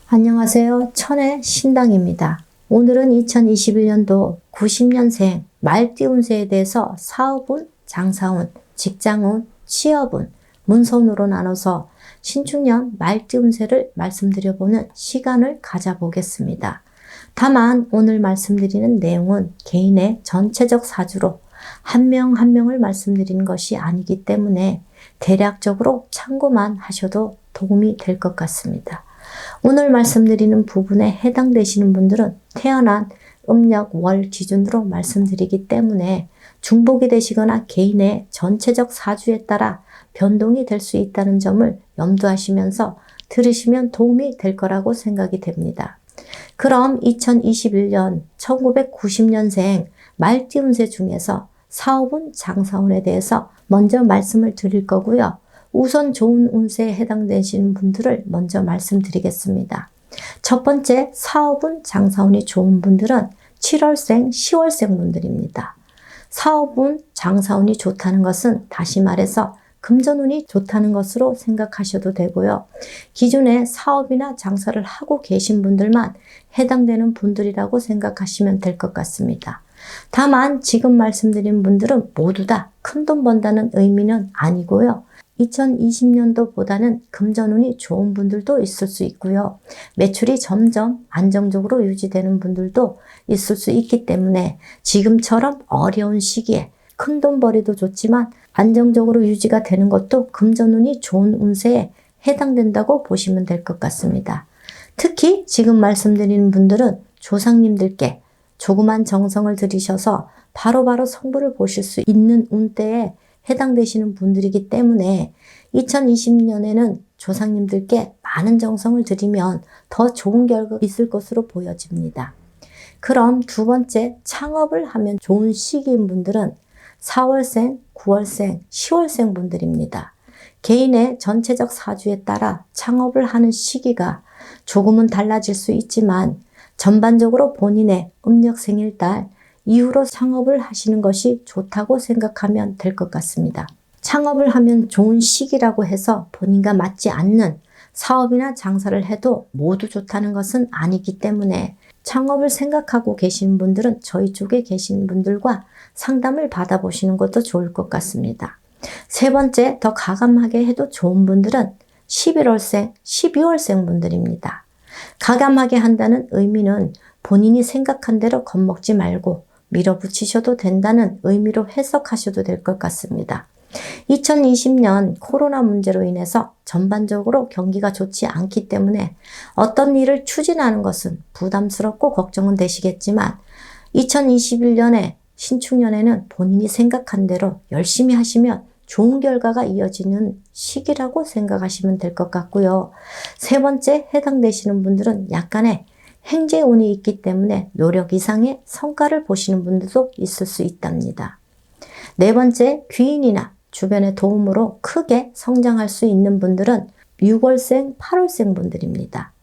안녕하세요. 천의 신당입니다. 오늘은 2021년도 90년생 말띠 운세에 대해서 사업운, 장사운, 직장운, 취업운, 문서운으로 나눠서 신축년 말띠 운세를 말씀드려보는 시간을 가져보겠습니다. 다만 오늘 말씀드리는 내용은 개인의 전체적 사주로 한 명 한 명을 말씀드리는 것이 아니기 때문에 대략적으로 참고만 하셔도 도움이 될 것 같습니다. 오늘 말씀드리는 부분에 해당되시는 분들은 태어난 음력 월 기준으로 말씀드리기 때문에 중복이 되시거나 개인의 전체적 사주에 따라 변동이 될 수 있다는 점을 염두하시면서 들으시면 도움이 될 거라고 생각이 됩니다. 그럼 2021년 1990년생 말띠 운세 중에서 사업운, 장사운에 대해서 먼저 말씀을 드릴 거고요. 우선 좋은 운세에 해당되시는 분들을 먼저 말씀드리겠습니다. 첫 번째, 사업운, 장사운이 좋은 분들은 7월생, 10월생 분들입니다. 사업운, 장사운이 좋다는 것은 다시 말해서 금전운이 좋다는 것으로 생각하셔도 되고요. 기존에 사업이나 장사를 하고 계신 분들만 해당되는 분들이라고 생각하시면 될 것 같습니다. 다만 지금 말씀드린 분들은 모두 다 큰돈 번다는 의미는 아니고요. 2020년도보다는 금전운이 좋은 분들도 있을 수 있고요. 매출이 점점 안정적으로 유지되는 분들도 있을 수 있기 때문에 지금처럼 어려운 시기에 큰돈벌이도 좋지만 안정적으로 유지가 되는 것도 금전운이 좋은 운세에 해당된다고 보시면 될 것 같습니다. 특히 지금 말씀드리는 분들은 조상님들께 조그만 정성을 들이셔서 바로바로 성부를 보실 수 있는 운대에 해당되시는 분들이기 때문에 2020년에는 조상님들께 많은 정성을 들이면 더 좋은 결과가 있을 것으로 보여집니다. 그럼 두 번째, 창업을 하면 좋은 시기인 분들은 4월생, 9월생, 10월생 분들입니다. 개인의 전체적 사주에 따라 창업을 하는 시기가 조금은 달라질 수 있지만 전반적으로 본인의 음력 생일달 이후로 창업을 하시는 것이 좋다고 생각하면 될 것 같습니다. 창업을 하면 좋은 시기라고 해서 본인과 맞지 않는 사업이나 장사를 해도 모두 좋다는 것은 아니기 때문에 창업을 생각하고 계신 분들은 저희 쪽에 계신 분들과 상담을 받아보시는 것도 좋을 것 같습니다. 세 번째, 더 가감하게 해도 좋은 분들은 11월생, 12월생 분들입니다. 가감하게 한다는 의미는 본인이 생각한 대로 겁먹지 말고 밀어붙이셔도 된다는 의미로 해석하셔도 될 것 같습니다. 2020년 코로나 문제로 인해서 전반적으로 경기가 좋지 않기 때문에 어떤 일을 추진하는 것은 부담스럽고 걱정은 되시겠지만 2021년에 신축년에는 본인이 생각한 대로 열심히 하시면 좋은 결과가 이어지는 시기라고 생각하시면 될 것 같고요. 세 번째, 해당되시는 분들은 약간의 행재운이 있기 때문에 노력 이상의 성과를 보시는 분들도 있을 수 있답니다. 네 번째, 귀인이나 주변의 도움으로 크게 성장할 수 있는 분들은 6월생, 8월생 분들입니다.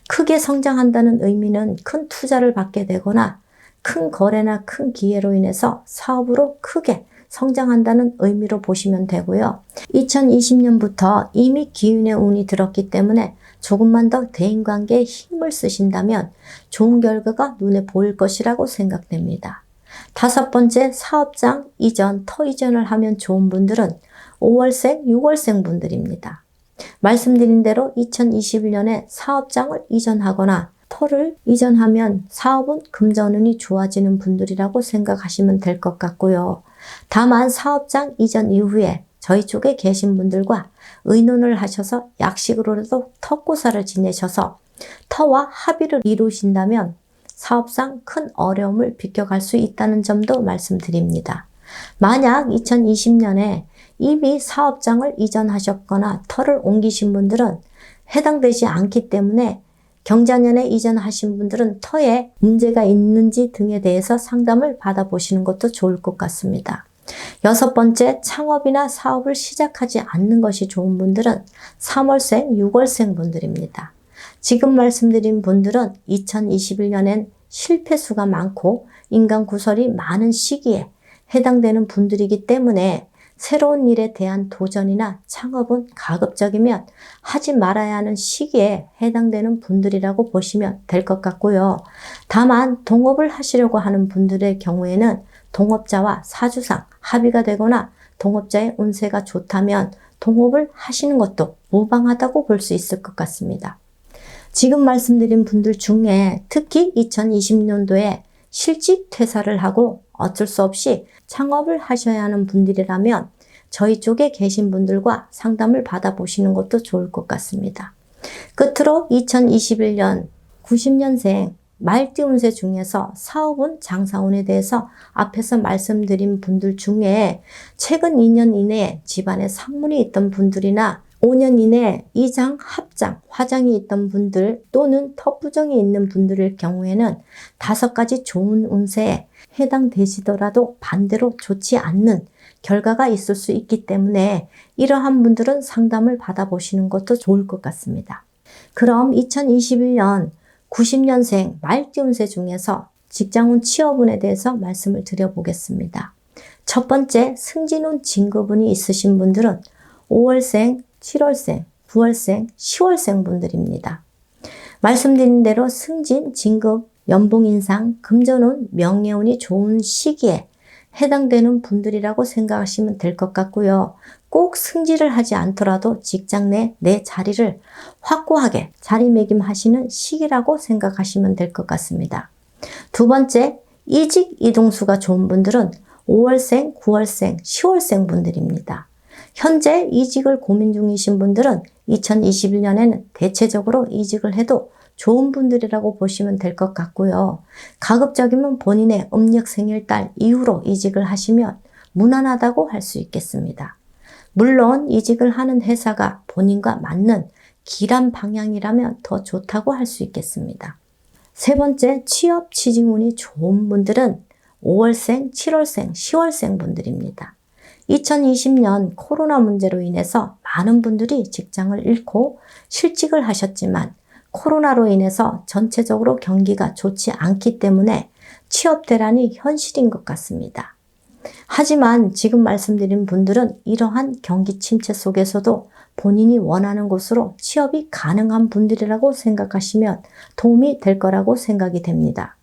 크게 성장한다는 의미는 큰 투자를 받게 되거나 큰 거래나 큰 기회로 인해서 사업으로 크게 성장한다는 의미로 보시면 되고요. 2020년부터 이미 기운의 운이 들었기 때문에 조금만 더 대인관계에 힘을 쓰신다면 좋은 결과가 눈에 보일 것이라고 생각됩니다. 다섯 번째, 사업장 이전, 터 이전을 하면 좋은 분들은 5월생, 6월생 분들입니다. 말씀드린 대로 2021년에 사업장을 이전하거나 터를 이전하면 사업은 금전운이 좋아지는 분들이라고 생각하시면 될 것 같고요. 다만 사업장 이전 이후에 저희 쪽에 계신 분들과 의논을 하셔서 약식으로라도 터고사를 지내셔서 터와 합의를 이루신다면 사업상 큰 어려움을 비껴갈 수 있다는 점도 말씀드립니다. 만약 2020년에 이미 사업장을 이전하셨거나 터를 옮기신 분들은 해당되지 않기 때문에 경자년에 이전하신 분들은 터에 문제가 있는지 등에 대해서 상담을 받아보시는 것도 좋을 것 같습니다. 여섯 번째, 창업이나 사업을 시작하지 않는 것이 좋은 분들은 3월생, 6월생 분들입니다. 지금 말씀드린 분들은 2021년엔 실패수가 많고 인간 구설이 많은 시기에 해당되는 분들이기 때문에 새로운 일에 대한 도전이나 창업은 가급적이면 하지 말아야 하는 시기에 해당되는 분들이라고 보시면 될 것 같고요. 다만 동업을 하시려고 하는 분들의 경우에는 동업자와 사주상 합의가 되거나 동업자의 운세가 좋다면 동업을 하시는 것도 무방하다고 볼 수 있을 것 같습니다. 지금 말씀드린 분들 중에 특히 2020년도에 실직 퇴사를 하고 어쩔 수 없이 창업을 하셔야 하는 분들이라면 저희 쪽에 계신 분들과 상담을 받아보시는 것도 좋을 것 같습니다. 끝으로 2021년 90년생 말띠 운세 중에서 사업운, 장사운에 대해서 앞에서 말씀드린 분들 중에 최근 2년 이내에 집안에 상문이 있던 분들이나 5년 이내에 이장, 합장, 화장이 있던 분들 또는 터부정이 있는 분들의 경우에는 5가지 좋은 운세에 해당되시더라도 반대로 좋지 않는 결과가 있을 수 있기 때문에 이러한 분들은 상담을 받아보시는 것도 좋을 것 같습니다. 그럼 2021년 90년생 말띠 운세 중에서 직장운, 취업운에 대해서 말씀을 드려보겠습니다. 첫 번째, 승진운, 진급운이 있으신 분들은 5월생, 7월생, 9월생, 10월생 분들입니다. 말씀드린 대로 승진, 진급, 연봉 인상, 금전운, 명예운이 좋은 시기에 해당되는 분들이라고 생각하시면 될 것 같고요. 꼭 승진을 하지 않더라도 직장 내 내 자리를 확고하게 자리매김하시는 시기라고 생각하시면 될 것 같습니다. 두 번째, 이직, 이동수가 좋은 분들은 5월생, 9월생, 10월생 분들입니다. 현재 이직을 고민 중이신 분들은 2021년에는 대체적으로 이직을 해도 좋은 분들이라고 보시면 될 것 같고요. 가급적이면 본인의 음력 생일달 이후로 이직을 하시면 무난하다고 할 수 있겠습니다. 물론 이직을 하는 회사가 본인과 맞는 길한 방향이라면 더 좋다고 할 수 있겠습니다. 세 번째, 취업, 취직운이 좋은 분들은 5월생, 7월생, 10월생 분들입니다. 2020년 코로나 문제로 인해서 많은 분들이 직장을 잃고 실직을 하셨지만 코로나로 인해서 전체적으로 경기가 좋지 않기 때문에 취업 대란이 현실인 것 같습니다. 하지만 지금 말씀드린 분들은 이러한 경기 침체 속에서도 본인이 원하는 곳으로 취업이 가능한 분들이라고 생각하시면 도움이 될 거라고 생각이 됩니다.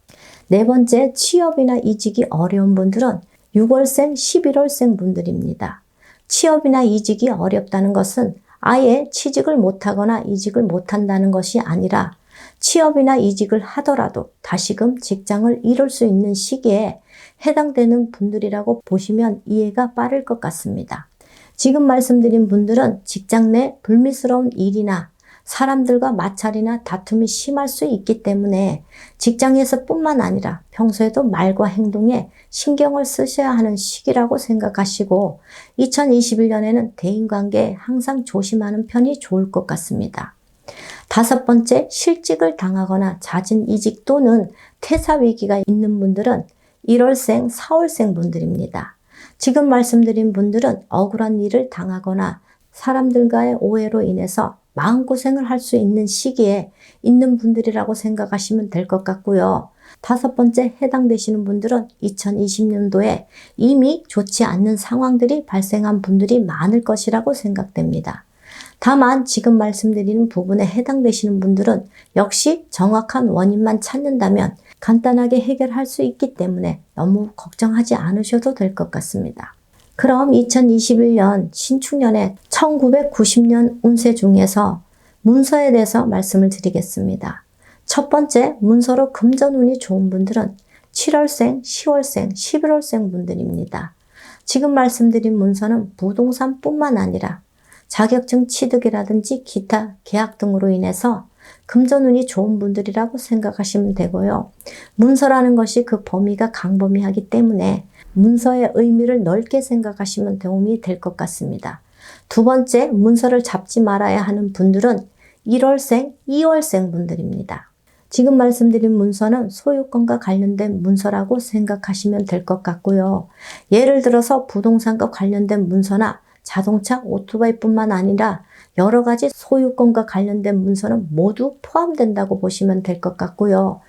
네 번째, 취업이나 이직이 어려운 분들은 6월생, 11월생 분들입니다. 취업이나 이직이 어렵다는 것은 아예 취직을 못하거나 이직을 못한다는 것이 아니라 취업이나 이직을 하더라도 다시금 직장을 잃을 수 있는 시기에 해당되는 분들이라고 보시면 이해가 빠를 것 같습니다. 지금 말씀드린 분들은 직장 내 불미스러운 일이나 사람들과 마찰이나 다툼이 심할 수 있기 때문에 직장에서 뿐만 아니라 평소에도 말과 행동에 신경을 쓰셔야 하는 시기라고 생각하시고 2021년에는 대인관계에 항상 조심하는 편이 좋을 것 같습니다. 다섯 번째, 실직을 당하거나 잦은 이직 또는 퇴사 위기가 있는 분들은 1월생, 4월생 분들입니다. 지금 말씀드린 분들은 억울한 일을 당하거나 사람들과의 오해로 인해서 마음고생을 할 수 있는 시기에 있는 분들이라고 생각하시면 될 것 같고요. 다섯 번째, 해당되시는 분들은 2020년도에 이미 좋지 않는 상황들이 발생한 분들이 많을 것이라고 생각됩니다. 다만 지금 말씀드리는 부분에 해당되시는 분들은 역시 정확한 원인만 찾는다면 간단하게 해결할 수 있기 때문에 너무 걱정하지 않으셔도 될 것 같습니다. 그럼 2021년 신축년의 1990년 운세 중에서 문서에 대해서 말씀을 드리겠습니다. 첫 번째, 문서로 금전운이 좋은 분들은 7월생, 10월생, 11월생 분들입니다. 지금 말씀드린 문서는 부동산뿐만 아니라 자격증 취득이라든지 기타 계약 등으로 인해서 금전운이 좋은 분들이라고 생각하시면 되고요. 문서라는 것이 그 범위가 광범위하기 때문에 문서의 의미를 넓게 생각하시면 도움이 될 것 같습니다. 두 번째, 문서를 잡지 말아야 하는 분들은 1월생, 2월생 분들입니다. 지금 말씀드린 문서는 소유권과 관련된 문서라고 생각하시면 될 것 같고요. 예를 들어서 부동산과 관련된 문서나 자동차, 오토바이뿐만 아니라 여러 가지 소유권과 관련된 문서는 모두 포함된다고 보시면 될 것 같고요.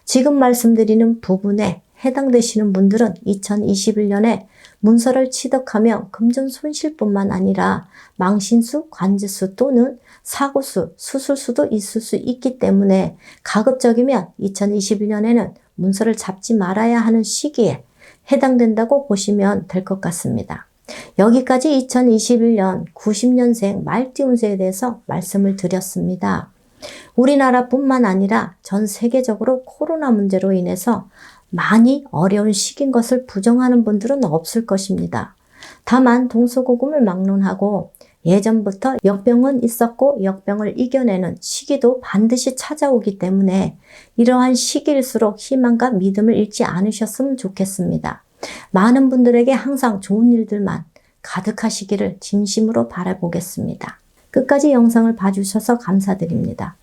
지금 말씀드리는 부분에 해당되시는 분들은 2021년에 문서를 취득하면 금전 손실뿐만 아니라 망신수, 관제수 또는 사고수, 수술수도 있을 수 있기 때문에 가급적이면 2021년에는 문서를 잡지 말아야 하는 시기에 해당된다고 보시면 될 것 같습니다. 여기까지 2021년 90년생 말띠 운세에 대해서 말씀을 드렸습니다. 우리나라뿐만 아니라 전 세계적으로 코로나 문제로 인해서 많이 어려운 시기인 것을 부정하는 분들은 없을 것입니다. 다만 동서고금을 막론하고 예전부터 역병은 있었고 역병을 이겨내는 시기도 반드시 찾아오기 때문에 이러한 시기일수록 희망과 믿음을 잃지 않으셨으면 좋겠습니다. 많은 분들에게 항상 좋은 일들만 가득하시기를 진심으로 바라보겠습니다. 끝까지 영상을 봐주셔서 감사드립니다.